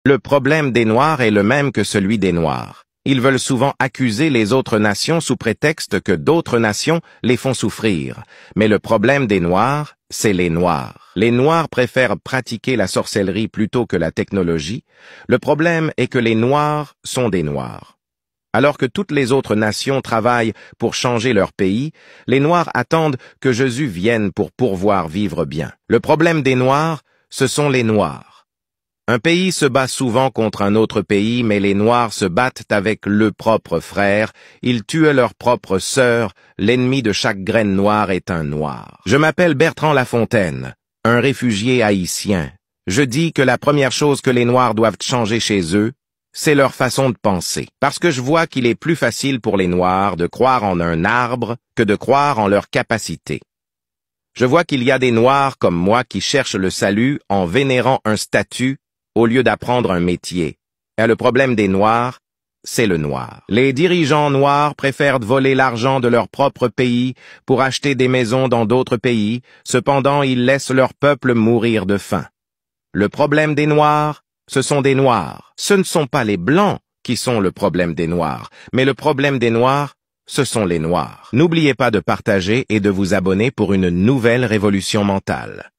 Le problème des Noirs est le même que celui des Noirs. Ils veulent souvent accuser les autres nations sous prétexte que d'autres nations les font souffrir. Mais le problème des Noirs, c'est les Noirs. Les Noirs préfèrent pratiquer la sorcellerie plutôt que la technologie. Le problème est que les Noirs sont des Noirs. Alors que toutes les autres nations travaillent pour changer leur pays, les Noirs attendent que Jésus vienne pour pouvoir vivre bien. Le problème des Noirs, ce sont les Noirs. Un pays se bat souvent contre un autre pays, mais les Noirs se battent avec le propre frère, ils tuent leur propre sœur, l'ennemi de chaque graine noire est un Noir. Je m'appelle Bertrand Lafontaine, un réfugié haïtien. Je dis que la première chose que les Noirs doivent changer chez eux, c'est leur façon de penser. Parce que je vois qu'il est plus facile pour les Noirs de croire en un arbre que de croire en leur capacité. Je vois qu'il y a des Noirs comme moi qui cherchent le salut en vénérant un statut au lieu d'apprendre un métier. Et le problème des Noirs, c'est le noir. Les dirigeants noirs préfèrent voler l'argent de leur propre pays pour acheter des maisons dans d'autres pays, cependant ils laissent leur peuple mourir de faim. Le problème des Noirs, ce sont des Noirs. Ce ne sont pas les Blancs qui sont le problème des Noirs, mais le problème des Noirs, ce sont les Noirs. N'oubliez pas de partager et de vous abonner pour une nouvelle révolution mentale.